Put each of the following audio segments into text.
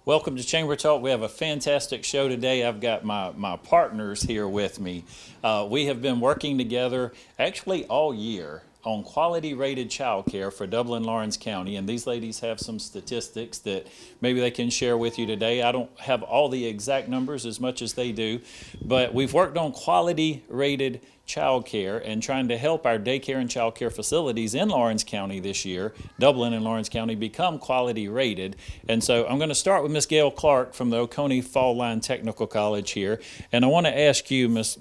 Welcome to Chamber Talk. We have a fantastic show today. I've got my partners here with me. We have been working together actually all year on quality rated childcare for Dublin Lawrence County, and these ladies have some statistics that maybe they can share with you today. I don't have all the exact numbers as much as they do, but we've worked on quality rated childcare and trying to help our daycare and childcare facilities in Lawrence County this year, Dublin and Lawrence County, become quality rated. And so I'm going to start with Miss Gail Clark from the Oconee Fall Line Technical College here, and I want to ask you, Miss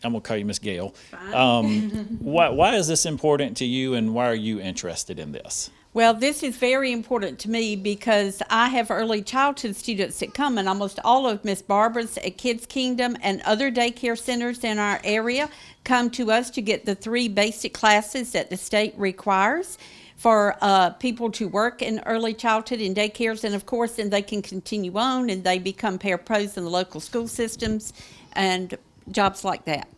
I'm going to call you Miss Gail. Why is this important to you, and why are you interested in this? Well, this is very important to me because I have early childhood students that come, and almost all of Miss Barbara's at Kids Kingdom and other daycare centers in our area come to us to get the 3 basic classes that the state requires for people to work in early childhood in daycares, and of course then they can continue on and they become parapros in the local school systems and jobs like that.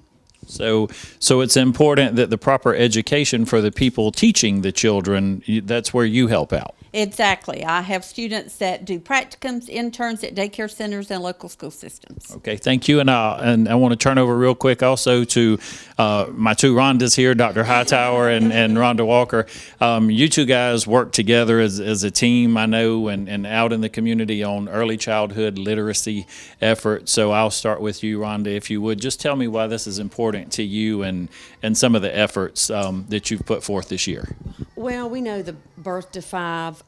So it's important that the proper education for the people teaching the children, that's where you help out. Exactly. I have students that do practicums, interns at daycare centers and local school systems. Okay, thank you. And I want to turn over real quick also to my 2 Rhondas here, Dr. Hightower and Rhonda Walker. You 2 guys work together as a team, I know, and out in the community on early childhood literacy efforts. So I'll start with you, Rhonda, if you would. Just tell me why this is important to you and some of the efforts that you've put forth this year. Well, we know the birth to 5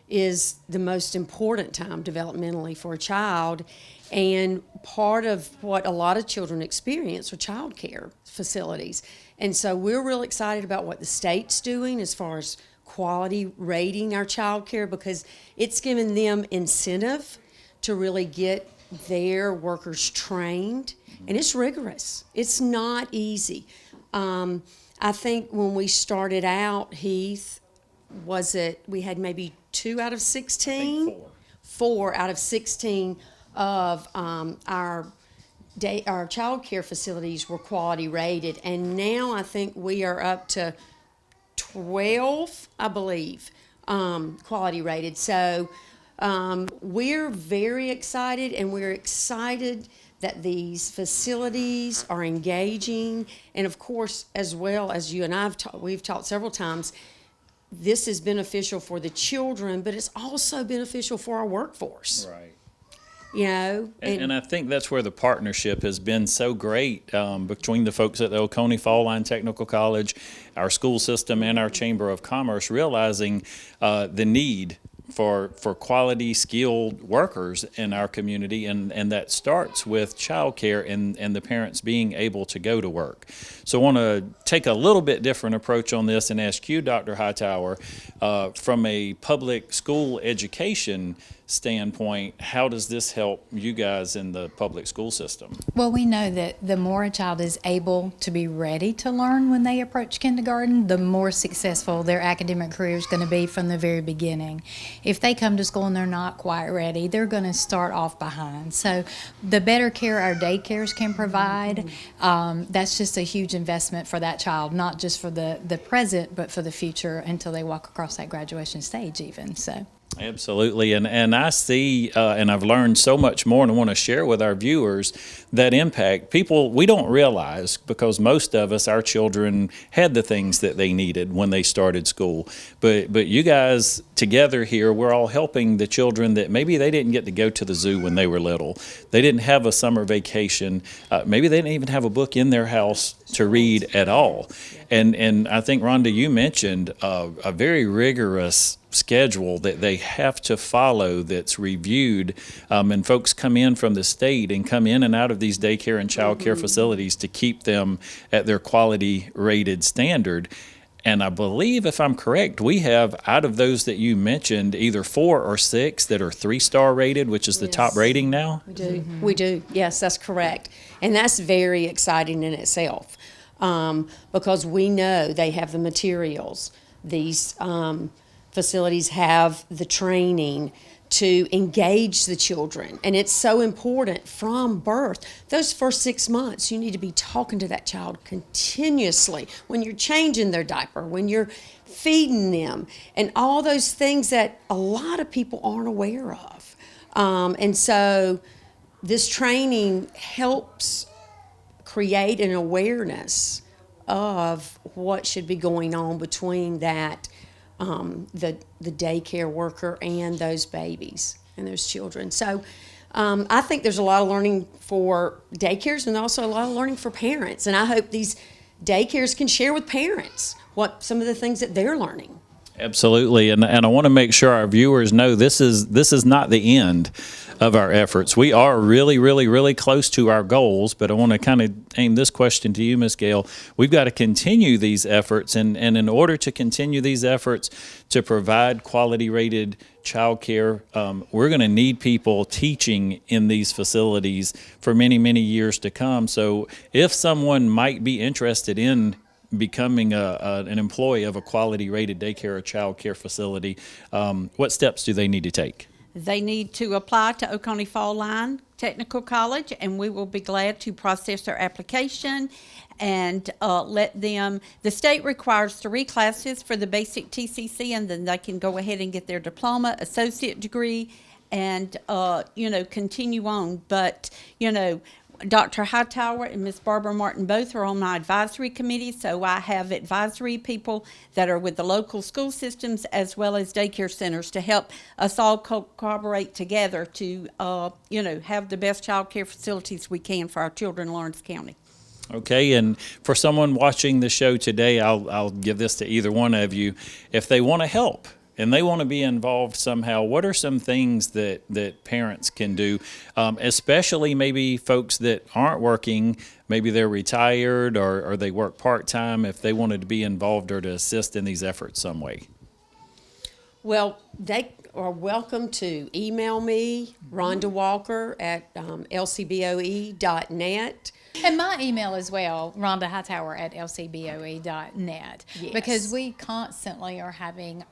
is the most important time developmentally for a child, and part of what a lot of children experience are child care facilities. And so we're real excited about what the state's doing as far as quality rating our child care, because it's given them incentive to really get their workers trained, and it's rigorous. It's not easy. I think when we started out, Heath, we had maybe 2 out of 16? 4 out of 16 of our child care facilities were quality rated, and now I think we are up to 12, I believe, quality rated. So we're very excited, and we're excited that these facilities are engaging, and of course, as well as you and we've talked several times, this is beneficial for the children, but it's also beneficial for our workforce. Right. You know, and I think that's where the partnership has been so great between the folks at the Oconee Fall Line Technical College, our school system, and our Chamber of Commerce, realizing the need for quality, skilled workers in our community, and that starts with childcare and the parents being able to go to work. So I want to take a little bit different approach on this and ask you, Dr. Hightower, from a public school education standpoint, how does this help you guys in the public school system? Well, we know that the more a child is able to be ready to learn when they approach kindergarten, the more successful their academic career is going to be from the very beginning. If they come to school and they're not quite ready, they're going to start off behind. So the better care our daycares can provide, that's just a huge investment for that child, not just for the present, but for the future until they walk across that graduation stage even. So. Absolutely, and I see, and I've learned so much more, and I want to share with our viewers that impact. People, we don't realize, because most of us, our children had the things that they needed when they started school, but you guys together here, we're all helping the children that maybe they didn't get to go to the zoo when they were little. They didn't have a summer vacation. Maybe they didn't even have a book in their house to read at all. And I think, Rhonda, you mentioned a very rigorous schedule that they have to follow that's reviewed, and folks come in from the state and come in and out of these daycare and child care facilities to keep them at their quality rated standard. And I believe, if I'm correct, we have, out of those that you mentioned, either 4 or 6 that are 3-star rated, which is the top rating now. We do. We do. Yes, that's correct. And that's very exciting in itself, because we know they have the materials. These facilities have the training to engage the children, and it's so important from birth. Those first 6 months, you need to be talking to that child continuously when you're changing their diaper, when you're feeding them, and all those things that a lot of people aren't aware of. And so this training helps create an awareness of what should be going on between that, the daycare worker and those babies and those children. So I think there's a lot of learning for daycares and also a lot of learning for parents. And I hope these daycares can share with parents what some of the things that they're learning. Absolutely, and I want to make sure our viewers know this is not the end of our efforts. We are really, really, really close to our goals, but I want to kind of aim this question to you, Ms. Gail. We've got to continue these efforts, and in order to continue these efforts to provide quality rated child care, we're going to need people teaching in these facilities for many, many years to come. So if someone might be interested in becoming an employee of a quality rated daycare or child care facility, what steps do they need to take? They need to apply to Oconee Fall Line Technical College, and we will be glad to process their application and let them. The state requires 3 classes for the basic TCC, and then they can go ahead and get their diploma, associate degree, and continue on. But Dr. Hightower and Ms. Barbara Martin both are on my advisory committee, so I have advisory people that are with the local school systems as well as daycare centers to help us all cooperate together to, have the best child care facilities we can for our children in Lawrence County. Okay, and for someone watching the show today, I'll give this to either one of you. If they want to help and they want to be involved somehow, what are some things that parents can do, especially maybe folks that aren't working, maybe they're retired or they work part-time, if they wanted to be involved or to assist in these efforts some way? Well, they are welcome to email me, Rhonda Walker at lcboe.net. And my email as well, Rhonda Hightower at lcboe.net. Yes. Because we constantly are having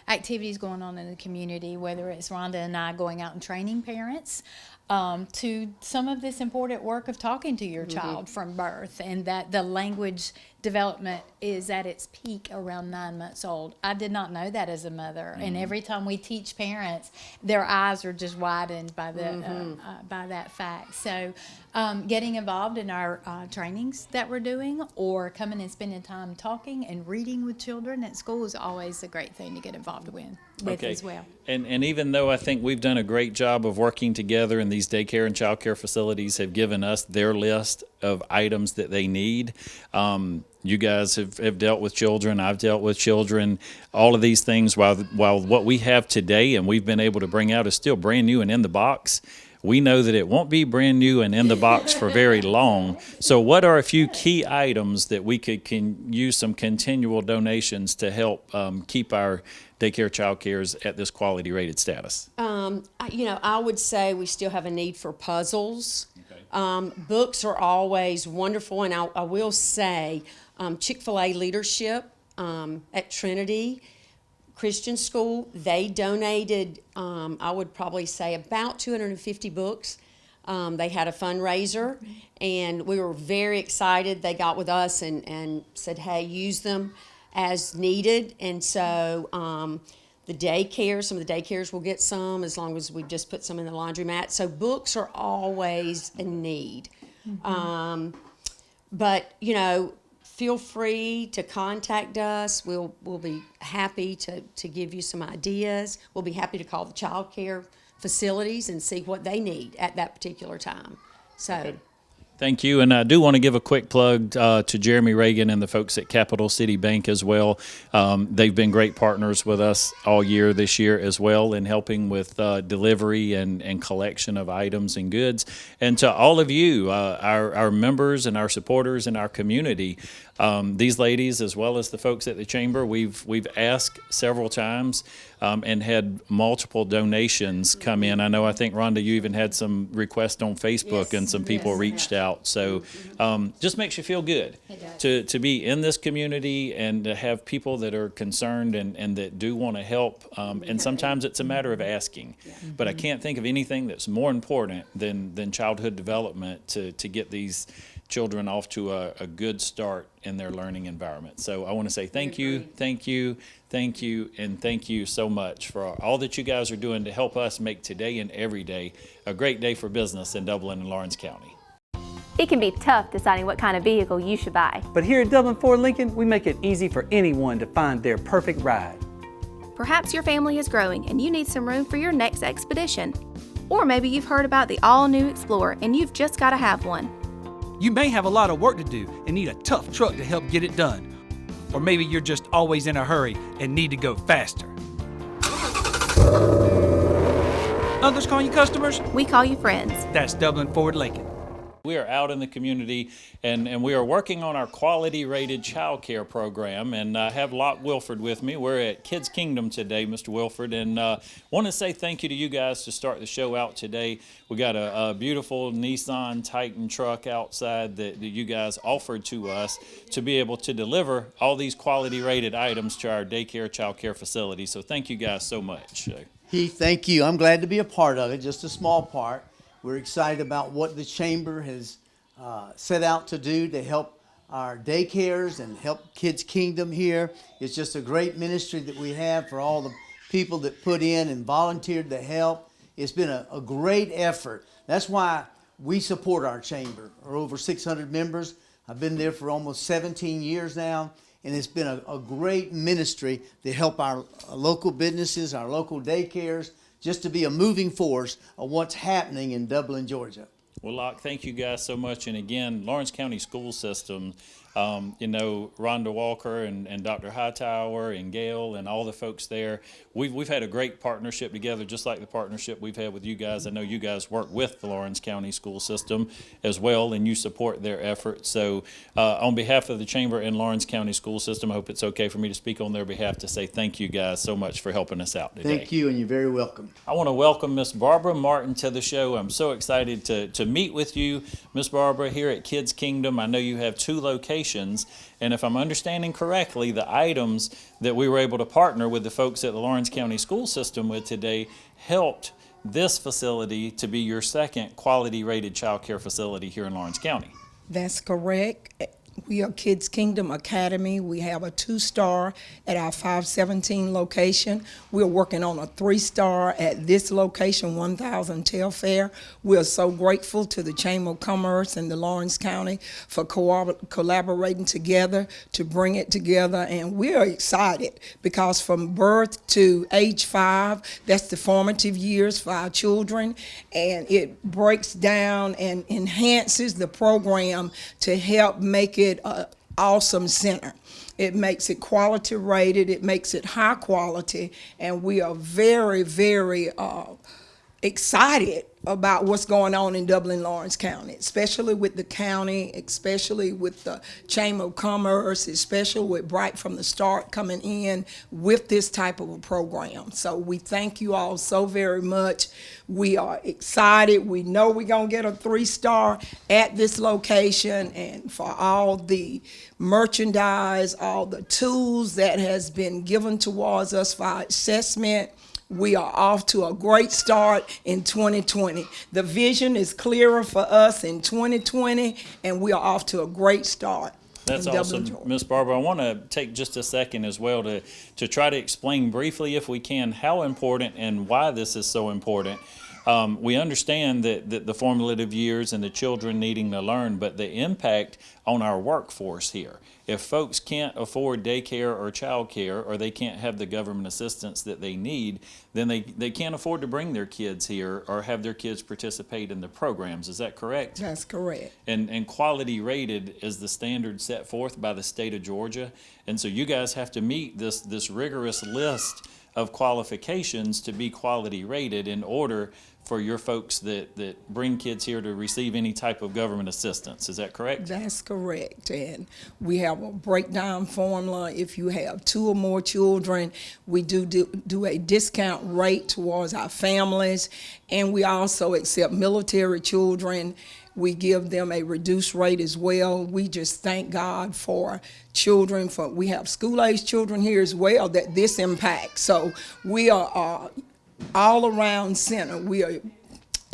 activities going on in the community, whether it's Rhonda and I going out and training parents to some of this important work of talking to your child from birth, and that the language development is at its peak around 9 months old. I did not know that as a mother, and every time we teach parents, their eyes are just widened by the by that fact. So getting involved in our trainings that we're doing, or coming and spending time talking and reading with children at school is always a great thing to get involved with as well. And even though I think we've done a great job of working together, and these daycare and child care facilities have given us their list of items that they need, you guys have dealt with children, I've dealt with children, all of these things, while what we have today and we've been able to bring out is still brand new and in the box, we know that it won't be brand new and in the box for very long. So what are a few key items that we can use some continual donations to help keep our daycare child cares at this quality rated status? I would say we still have a need for puzzles. Okay. Books are always wonderful, and I will say Chick-fil-A leadership at Trinity Christian School, they donated, I would probably say, about 250 books. They had a fundraiser, and we were very excited. They got with us and said, hey, use them as needed. And so some of the daycares will get some, as long as we just put some in the laundromat. So books are always a need. But, feel free to contact us. We'll be happy to give you some ideas. We'll be happy to call the child care facilities and see what they need at that particular time. So. Okay. Thank you. And I do want to give a quick plug to Jeremy Reagan and the folks at Capital City Bank as well. They've been great partners with us all year this year as well in helping with delivery and collection of items and goods. And to all of you, our members and our supporters in our community, these ladies, as well as the folks at the Chamber, we've asked several times and had multiple donations come in. I think, Rhonda, you even had some requests on Facebook, and some people reached out. So just makes you feel good to be in this community and to have people that are concerned and that do want to help. And sometimes it's a matter of asking. But I can't think of anything that's more important than childhood development to get these children off to a good start in their learning environment. So I want to say thank you, thank you, thank you, and thank you so much for all that you guys are doing to help us make today and every day a great day for business in Dublin and Lawrence County. It can be tough deciding what kind of vehicle you should buy. But here at Dublin Ford Lincoln, we make it easy for anyone to find their perfect ride. Perhaps your family is growing and you need some room for your next expedition. Or maybe you've heard about the all-new Explorer and you've just got to have one. You may have a lot of work to do and need a tough truck to help get it done. Or maybe you're just always in a hurry and need to go faster. Others call you customers? We call you friends. That's Dublin Ford Lincoln. We are out in the community and we are working on our quality rated child care program, and I have Locke Wilford with me. We're at Kids Kingdom today, Mr. Wilford, and want to say thank you to you guys to start the show out today. We got a beautiful Nissan Titan truck outside that you guys offered to us to be able to deliver all these quality rated items to our daycare child care facility. So thank you guys so much. Heath, thank you. I'm glad to be a part of it, just a small part. We're excited about what the Chamber has set out to do to help our daycares and help Kids Kingdom here. It's just a great ministry that we have for all the people that put in and volunteered to help. It's been a great effort. That's why we support our Chamber. We're over 600 members. I've been there for almost 17 years now, and it's been a great ministry to help our local businesses, our local daycares, just to be a moving force of what's happening in Dublin, Georgia. Well, Locke, thank you guys so much. And again, Lawrence County School System, Rhonda Walker and Dr. Hightower and Gail and all the folks there, we've had a great partnership together, just like the partnership we've had with you guys. I know you guys work with the Lawrence County School System as well, and you support their efforts. So on behalf of the Chamber and Lawrence County School System, I hope it's okay for me to speak on their behalf to say thank you guys so much for helping us out today. Thank you, and you're very welcome. I want to welcome Miss Barbara Martin to the show. I'm so excited to meet with you, Miss Barbara, here at Kids Kingdom. I know you have 2 locations, and if I'm understanding correctly, the items that we were able to partner with the folks at the Lawrence County School System with today helped this facility to be your second quality rated child care facility here in Lawrence County. That's correct. We are Kids Kingdom Academy. We have a 2-star at our 517 location. We're working on a 3-star at this location, 1000 Telfair. We're so grateful to the Chamber of Commerce and the Lawrence County for collaborating together to bring it together. And we are excited because from birth to age 5, that's the formative years for our children. And it breaks down and enhances the program to help make it an awesome center. It makes it quality rated, it makes it high quality, and we are very, very excited about what's going on in Dublin, Lawrence County, especially with the county, especially with the Chamber of Commerce, especially with Bright from the Start coming in with this type of a program. So we thank you all so very much. We are excited. We know we're going to get a 3-star at this location, and for all the merchandise, all the tools that has been given towards us for our assessment. We are off to a great start in 2020. The vision is clearer for us in 2020, and we are off to a great start. That's awesome. Miss Barbara, I want to take just a second as well to try to explain briefly, if we can, how important and why this is so important. We understand that the formative years and the children needing to learn, but the impact on our workforce here. If folks can't afford daycare or child care, or they can't have the government assistance that they need, then they can't afford to bring their kids here or have their kids participate in the programs. Is that correct? That's correct. And quality rated is the standard set forth by the state of Georgia. And so you guys have to meet this rigorous list of qualifications to be quality rated in order for your folks that bring kids here to receive any type of government assistance. Is that correct? That's correct. And we have a breakdown formula. If you have 2 or more children, we do a discount rate towards our families. And we also accept military children. We give them a reduced rate as well. We just thank God for children. We have school-age children here as well that this impacts. So we are all around center. We are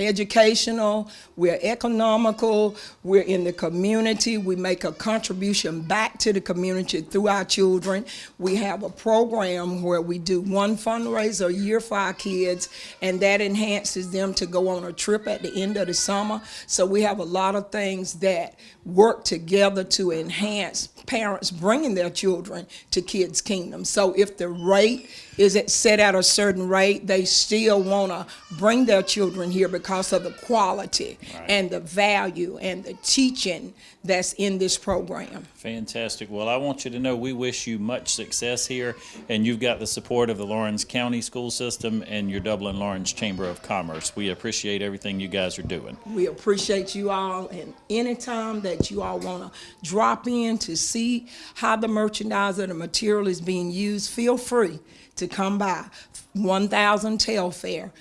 educational, we're economical, we're in the community, we make a contribution back to the community through our children. We have a program where we do one fundraiser a year for our kids, and that enhances them to go on a trip at the end of the summer. So we have a lot of things that work together to enhance parents bringing their children to Kids Kingdom. So if the rate is set at a certain rate, they still want to bring their children here because of the quality and the value and the teaching that's in this program. Fantastic. Well, I want you to know we wish you much success here, and you've got the support of the Lawrence County School System and your Dublin Lawrence Chamber of Commerce. We appreciate everything you guys are doing. We appreciate you all, and anytime that you all want to drop in to see how the merchandise or the material is being used, feel free to come by 1000 Telfair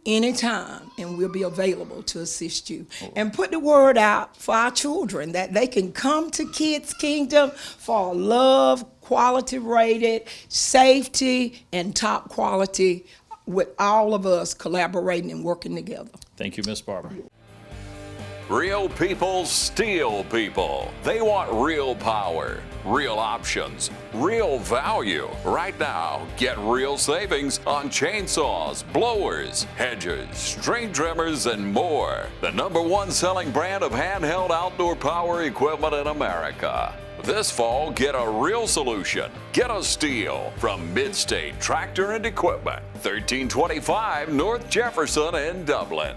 anytime, and we'll be available to assist you. And put the word out for our children that they can come to Kids Kingdom for love, quality rated, safety, and top quality, with all of us collaborating and working together. Thank you, Miss Barber. Real people steal people. They want real power, real options, real value. Right now, get real savings on chainsaws, blowers, hedges, string trimmers, and more. The #1 selling brand of handheld outdoor power equipment in America. This fall, get a real solution. Get a Stihl from MidState Tractor and Equipment, 1325 North Jefferson in Dublin.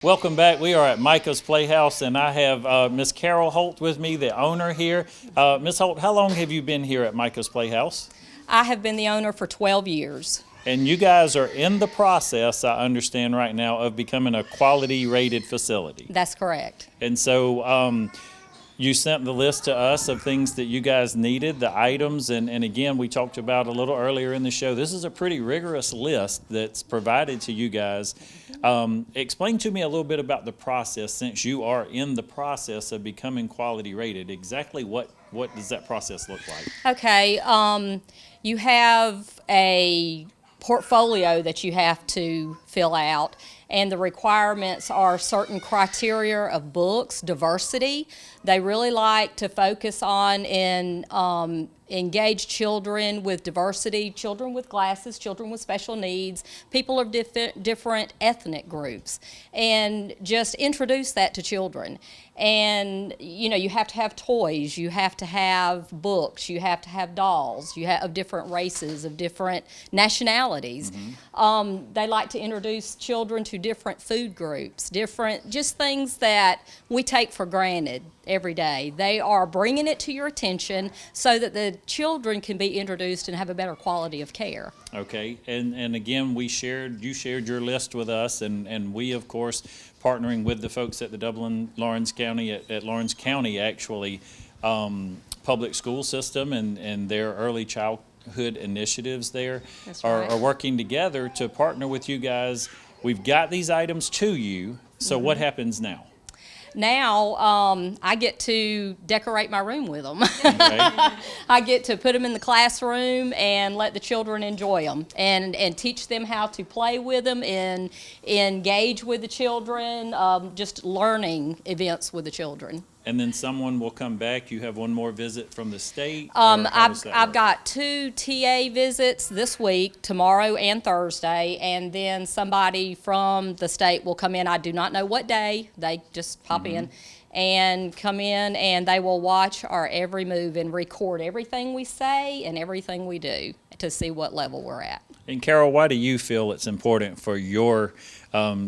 Welcome back. We are at Micahs Playhouse, and I have Miss Carol Holt with me, the owner here. Miss Holt, how long have you been here at Micahs Playhouse? I have been the owner for 12 years. And you guys are in the process, I understand right now, of becoming a quality rated facility. That's correct. And so you sent the list to us of things that you guys needed, the items, and again, we talked about a little earlier in the show, this is a pretty rigorous list that's provided to you guys. Explain to me a little bit about the process, since you are in the process of becoming quality rated. Exactly what does that process look like? Okay, you have a portfolio that you have to fill out, and the requirements are certain criteria of books, diversity. They really like to focus on and engage children with diversity, children with glasses, children with special needs, people of different ethnic groups, and just introduce that to children. And you know, you have to have toys, you have to have books, you have to have dolls, you have of different races, of different nationalities. They like to introduce children to different food groups, different just things that we take for granted every day. They are bringing it to your attention so that the children can be introduced and have a better quality of care. Okay, and again, you shared your list with us, and we, of course, partnering with the folks at the Dublin Lawrence County, at Lawrence County actually, public school system and their early childhood initiatives there are working together to partner with you guys. We've got these items to you, so what happens now? Now, I get to decorate my room with them. Okay. I get to put them in the classroom and let the children enjoy them and teach them how to play with them and engage with the children, just learning events with the children. And then someone will come back. You have one more visit from the state? I've got 2 TA visits this week, tomorrow and Thursday, and then somebody from the state will come in. I do not know what day. They just pop in and come in, and they will watch our every move and record everything we say and everything we do to see what level we're at. And Carol, why do you feel it's important for your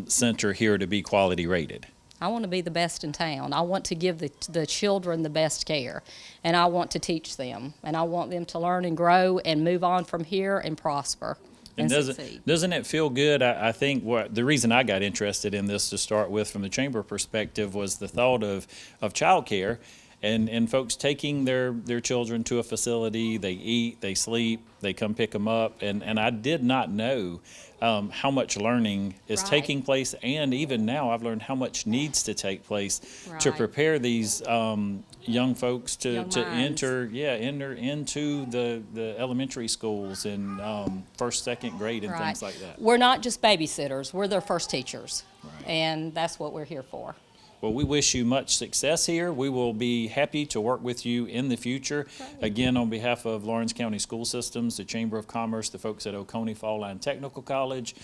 center here to be quality rated? I want to be the best in town. I want to give the children the best care, and I want to teach them, and I want them to learn and grow and move on from here and prosper and succeed. Doesn't it feel good? I think the reason I got interested in this to start with from the chamber perspective was the thought of childcare. and folks taking their children to a facility, they eat, they sleep, they come pick them up, and I did not know how much learning is Right. taking place, and even now I've learned how much needs to take place to Right. prepare these young folks to Young minds. enter into the elementary schools and first, second grade and things like that. We're not just babysitters, we're their first teachers. And that's what we're here for. Well, we wish you much success here. We will be happy to work with you in the future. Again, on behalf of Lawrence County School Systems, the Chamber of Commerce, the folks at Oconee Fall Line Technical College,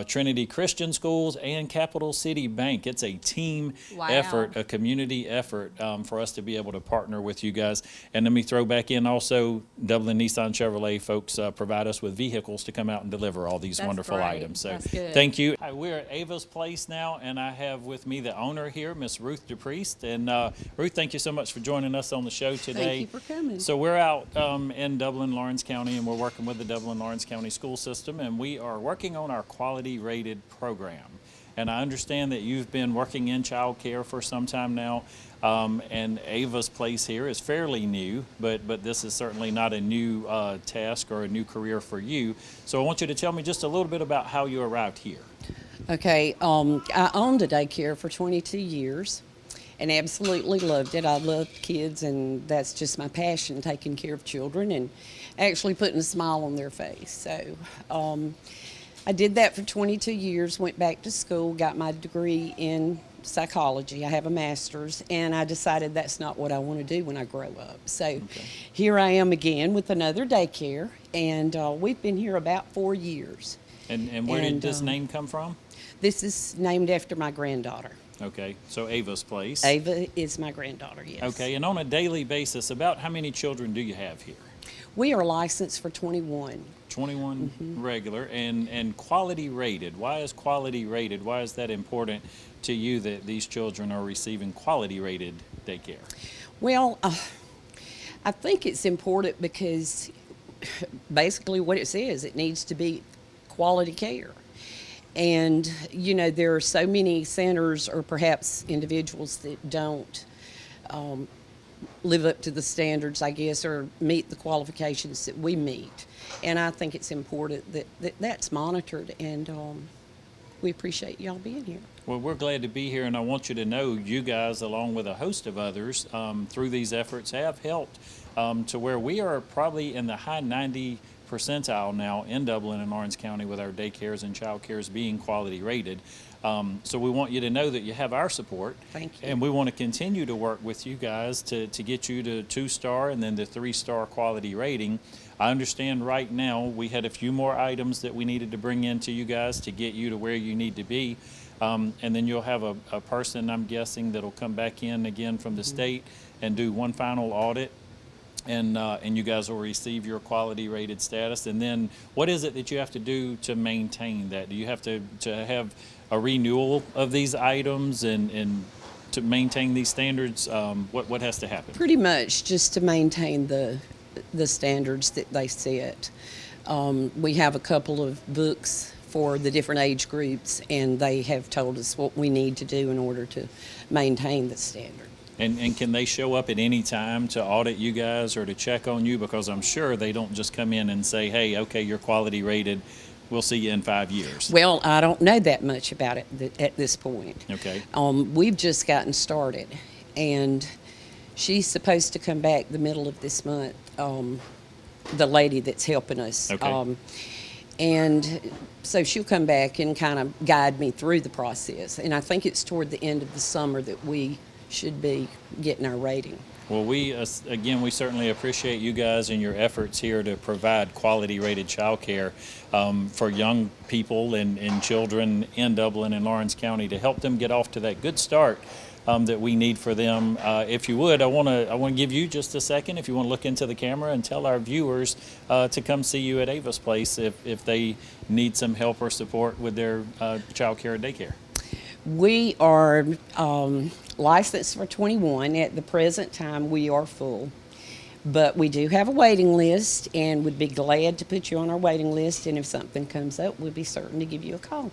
Trinity Christian Schools, and Capital City Bank. It's a team effort, a community effort for us to be able to partner with you guys. And let me throw back in also, Dublin Nissan Chevrolet folks provide us with vehicles to come out and deliver all these That's wonderful great. items. So That's good. thank you. Hi, we're at Avas Place now, and I have with me the owner here, Miss Ruth DePriest. And Ruth, thank you so much for joining us on the show today. Thank you for coming. So we're out in Dublin, Lawrence County, and we're working with the Dublin Lawrence County School System, and we are working on our quality rated program. And I understand that you've been working in child care for some time now, and Avas Place here is fairly new, but this is certainly not a new task or a new career for you. So I want you to tell me just a little bit about how you arrived here. Okay, I owned a daycare for 22 years and absolutely loved it. I loved kids, and that's just my passion, taking care of children and actually putting a smile on their face. So I did that for 22 years, went back to school, got my degree in psychology. I have a master's, and I decided that's not what I want to do when I grow up. So here I am again with another daycare, and we've been here about 4 years. And where did this name come from? This is named after my granddaughter. Okay, so Avas Place. Ava is my granddaughter, yes. Okay, and on a daily basis, about how many children do you have here? We are licensed for 21. 21 regular and quality rated. Why is quality rated? Why is that important to you that these children are receiving quality rated daycare? Well, I think it's important because basically what it says, it needs to be quality care. And, you know, there are so many centers or perhaps individuals that don't live up to the standards, I guess, or meet the qualifications that we meet. And I think it's important that that's monitored, and we appreciate y'all being here. Well, we're glad to be here, and I want you to know you guys, along with a host of others, through these efforts have helped to where we are probably in the high 90 percentile now in Dublin and Lawrence County with our daycares and child cares being quality rated. So we want you to know that you have our support. Thank you. And we want to continue to work with you guys to get you to 2-star and then the 3-star quality rating. I understand right now we had a few more items that we needed to bring in to you guys to get you to where you need to be. And then you'll have a person, I'm guessing, that'll come back in again from the state and do one final audit. And you guys will receive your quality rated status. And then what is it that you have to do to maintain that? Do you have to have a renewal of these items and to maintain these standards? What has to happen? Pretty much just to maintain the standards that they set. We have a couple of books for the different age groups, and they have told us what we need to do in order to maintain the standard. And can they show up at any time to audit you guys or to check on you? Because I'm sure they don't just come in and say, hey, okay, you're quality rated. We'll see you in 5 years. Well, I don't know that much about it at this point. Okay. We've just gotten started, and she's supposed to come back the middle of this month, the lady that's helping us. Okay. And so she'll come back and kind of guide me through the process. And I think it's toward the end of the summer that we should be getting our rating. Well, we certainly appreciate you guys and your efforts here to provide quality rated childcare for young people and children in Dublin and Lawrence County to help them get off to that good start that we need for them. If you would, I want to give you just a second if you want to look into the camera and tell our viewers to come see you at Avas Place if they need some help or support with their child care or daycare. We are licensed for 21. At the present time, we are full. But we do have a waiting list, and would be glad to put you on our waiting list. And if something comes up, we'll be certain to give you a call.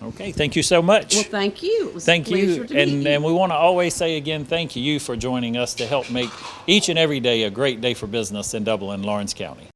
Okay, thank you so much. Well, thank you. It was Thank a pleasure you. to meet you. And we want to always say again, thank you for joining us to help make each and every day a great day for business in Dublin and Lawrence County.